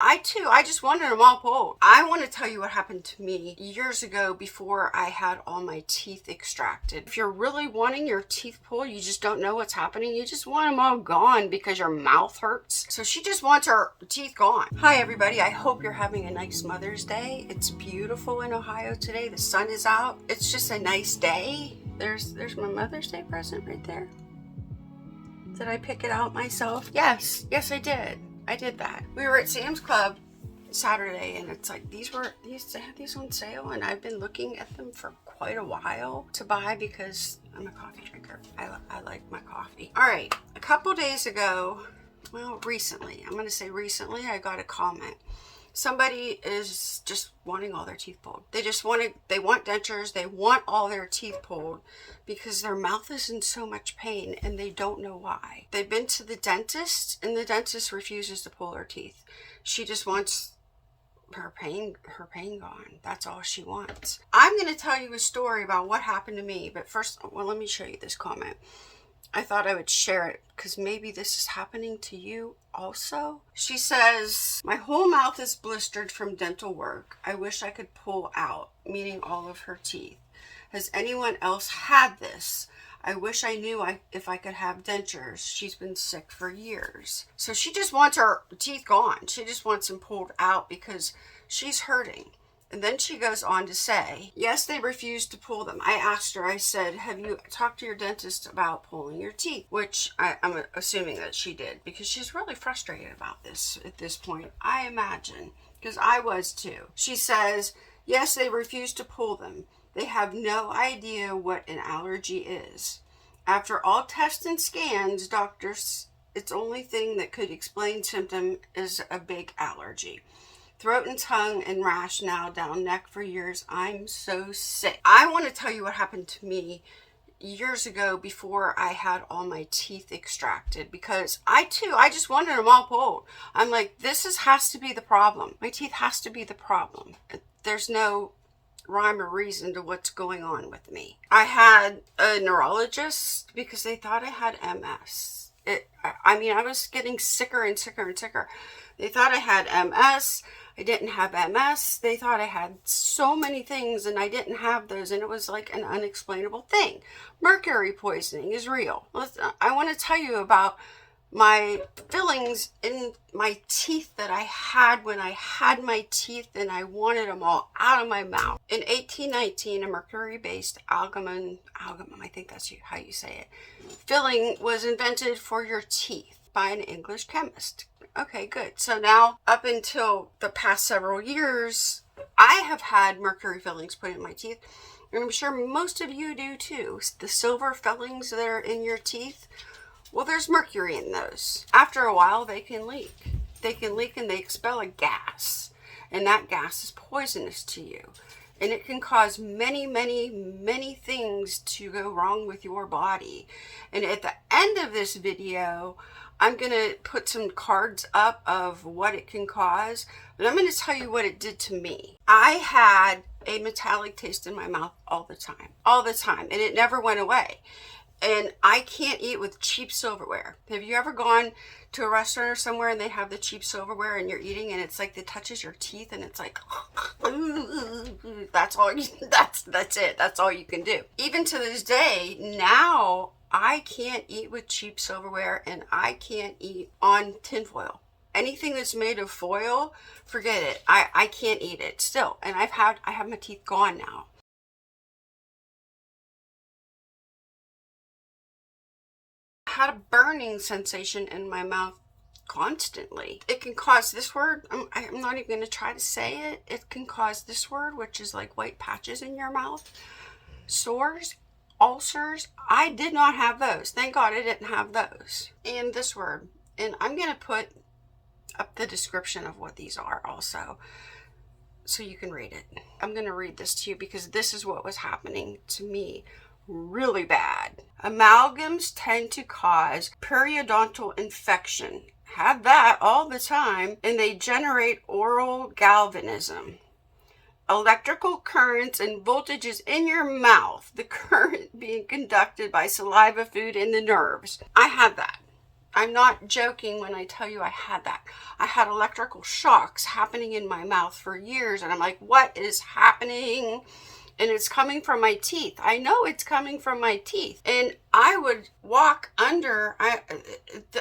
I just wanted them all pulled. I want to tell you what happened to me years ago before I had all my teeth extracted. If you're really wanting your teeth pulled, you just don't know what's happening. You just want them all gone because your mouth hurts. So she just wants her teeth gone. Hi everybody, I hope you're having a nice Mother's Day. It's beautiful in Ohio today. The sun is out. It's just a nice day. There's my Mother's Day present right there. Did I pick it out myself? Yes, I did. I did that. We were at Sam's Club Saturday, and it's like they have these on sale, and I've been looking at them for quite a while to buy because I'm a coffee drinker. I like my coffee. All right, a couple days ago, well, recently, I'm going to say recently, I got a comment. Somebody is just wanting all their teeth pulled. They want dentures. They want all their teeth pulled because their mouth is in so much pain and they don't know why. They've been to the dentist and the dentist refuses to pull her teeth. She just wants her pain gone. That's all she wants. I'm going to tell you a story about what happened to me, but first, well, let me show you this comment. I thought I would share it because maybe this is happening to you also. She says, my whole mouth is blistered from dental work. I wish I could pull out, meaning all of her teeth. Has anyone else had this? I wish I knew if I could have dentures. She's been sick for years. So she just wants her teeth gone. She just wants them pulled out because she's hurting. And then she goes on to say, yes, they refused to pull them. I asked her, I said, have you talked to your dentist about pulling your teeth? Which I'm assuming that she did because she's really frustrated about this at this point, I imagine, because I was too. She says, yes, they refused to pull them. They have no idea what an allergy is. After all tests and scans, doctors, its only thing that could explain symptom is a big allergy. Throat and tongue and rash now down neck for years. I'm so sick. I want to tell you what happened to me years ago before I had all my teeth extracted because I just wanted them all pulled. I'm like, has to be the problem. My teeth has to be the problem. There's no rhyme or reason to what's going on with me. I had a neurologist because they thought I had MS. I was getting sicker and sicker and sicker. They thought I had MS. I didn't have MS. They thought I had so many things and I didn't have those, and it was like an unexplainable thing. Mercury poisoning is real. I want to tell you about my fillings in my teeth that I had when I had my teeth and I wanted them all out of my mouth. In 1819, a mercury-based amalgam, I think that's how you say it, filling was invented for your teeth by an English chemist. Okay, good. So now, up until the past several years, I have had mercury fillings put in my teeth. And I'm sure most of you do too. The silver fillings that are in your teeth, well, there's mercury in those. After a while, they can leak. They can leak and they expel a gas. And that gas is poisonous to you. And it can cause many, many, many things to go wrong with your body. And at the end of this video, I'm going to put some cards up of what it can cause, but I'm going to tell you what it did to me. I had a metallic taste in my mouth all the time, and it never went away. And I can't eat with cheap silverware. Have you ever gone to a restaurant or somewhere and they have the cheap silverware and you're eating and it's like it touches your teeth and it's like, that's it. That's all you can do. Even to this day, now I can't eat with cheap silverware and I can't eat on tinfoil. Anything that's made of foil, forget it. I can't eat it still. And I have my teeth gone now. I had a burning sensation in my mouth constantly. It can cause this word. I'm not even going to try to say it. It can cause this word, which is like white patches in your mouth, sores, ulcers. I did not have those. Thank God I didn't have those. And this word. And I'm going to put up the description of what these are also, so you can read it. I'm going to read this to you because this is what was happening to me really bad. Amalgams tend to cause periodontal infection. Have that all the time, and they generate oral galvanism. Electrical currents and voltages in your mouth, the current being conducted by saliva, food, and the nerves. I had that. I'm not joking when I tell you I had that. I had electrical shocks happening in my mouth for years, and I'm like, what is happening? And it's coming from my teeth. I know it's coming from my teeth. And I would walk under,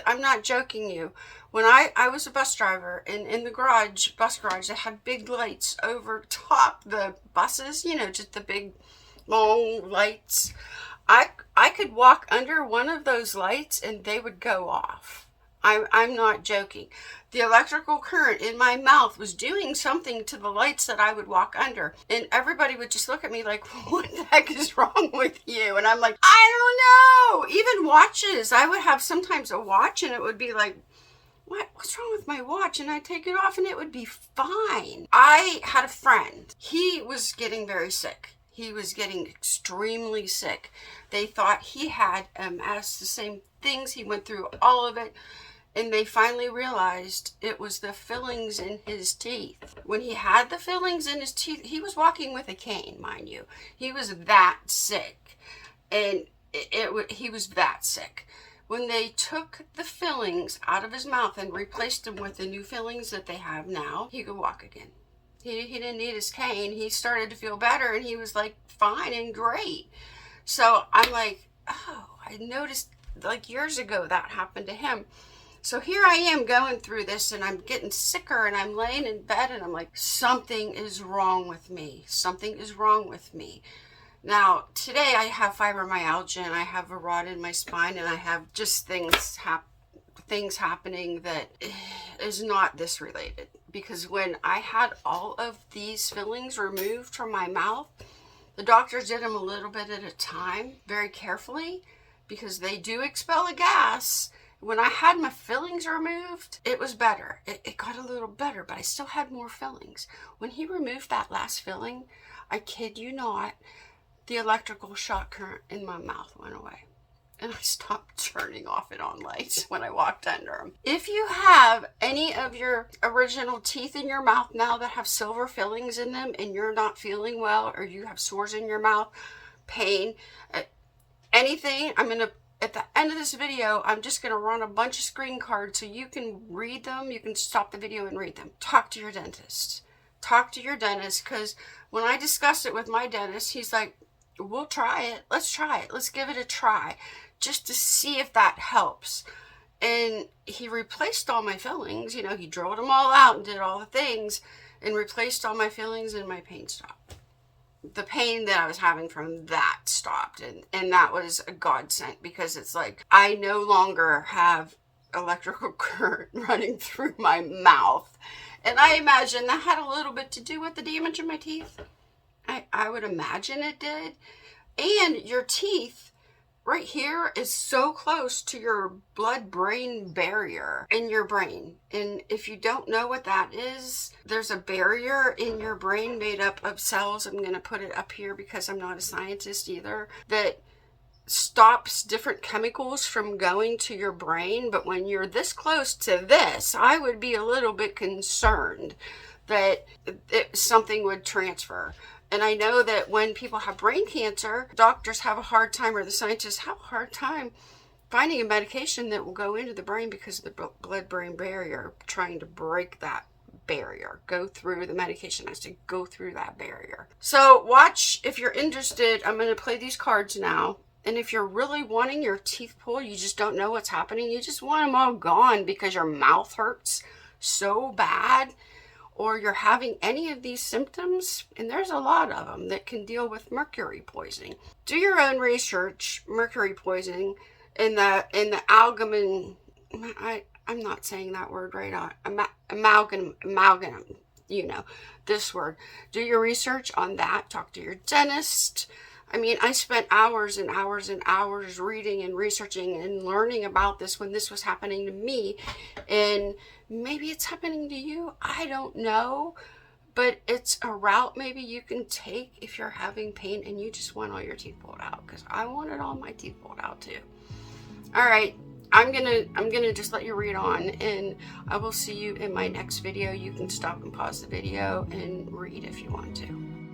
I'm not joking you. When I was a bus driver, and in the bus garage, they had big lights over top the buses, you know, just the big long lights. I could walk under one of those lights and they would go off. I'm not joking. The electrical current in my mouth was doing something to the lights that I would walk under. And everybody would just look at me like, what the heck is wrong with you? And I'm like, I don't know. Even watches. I would have sometimes a watch and it would be like, what's wrong with my watch? And I'd take it off and it would be fine. I had a friend. He was getting very sick. He was getting extremely sick. They thought he had as the same things. He went through all of it. And they finally realized it was the fillings in his teeth. When he had the fillings in his teeth, he was walking with a cane, mind you. He was that sick. And he was that sick. When they took the fillings out of his mouth and replaced them with the new fillings that they have now, he could walk again. He didn't need his cane. He started to feel better and he was like fine and great. So I'm like, oh, I noticed like years ago that happened to him. So here I am going through this and I'm getting sicker and I'm laying in bed and I'm like, something is wrong with me. Something is wrong with me. Now, today I have fibromyalgia and I have a rod in my spine and I have just things happening that is not this related. Because when I had all of these fillings removed from my mouth, the doctors did them a little bit at a time, very carefully, because they do expel a gas. When I had my fillings removed, it was better. It got a little better, but I still had more fillings. When he removed that last filling, I kid you not, the electrical shock current in my mouth went away. And I stopped turning off and on lights when I walked under them. If you have any of your original teeth in your mouth now that have silver fillings in them and you're not feeling well, or you have sores in your mouth, pain, anything, at the end of this video, I'm just going to run a bunch of screen cards so you can read them. You can stop the video and read them. Talk to your dentist. Talk to your dentist, because when I discussed it with my dentist, he's like, we'll try it. Let's try it. Let's give it a try just to see if that helps. And he replaced all my fillings. You know, he drilled them all out and did all the things and replaced all my fillings and my pain stopped. The pain that I was having from that stopped. And that was a godsend, because it's like I no longer have electrical current running through my mouth. And I imagine that had a little bit to do with the damage in my teeth. I would imagine it did. And your teeth right here is so close to your blood-brain barrier in your brain. And if you don't know what that is, there's a barrier in your brain made up of cells. I'm going to put it up here because I'm not a scientist either, that stops different chemicals from going to your brain. But when you're this close to this, I would be a little bit concerned that something would transfer. And I know that when people have brain cancer, doctors have a hard time, or the scientists have a hard time finding a medication that will go into the brain because of the blood-brain barrier, trying to break that barrier. The medication has to go through that barrier. So watch, if you're interested, I'm going to play these cards now. And if you're really wanting your teeth pulled, you just don't know what's happening, you just want them all gone because your mouth hurts so bad, or you're having any of these symptoms, and there's a lot of them that can deal with mercury poisoning. Do your own research. Mercury poisoning in the amalgam. I'm not saying that word right. Amalgam. You know this word. Do your research on that. Talk to your dentist. I mean, I spent hours and hours and hours reading and researching and learning about this when this was happening to me. And maybe it's happening to you. I don't know. But it's a route maybe you can take if you're having pain and you just want all your teeth pulled out. Because I wanted all my teeth pulled out too. All right. I'm gonna just let you read on, and I will see you in my next video. You can stop and pause the video and read if you want to.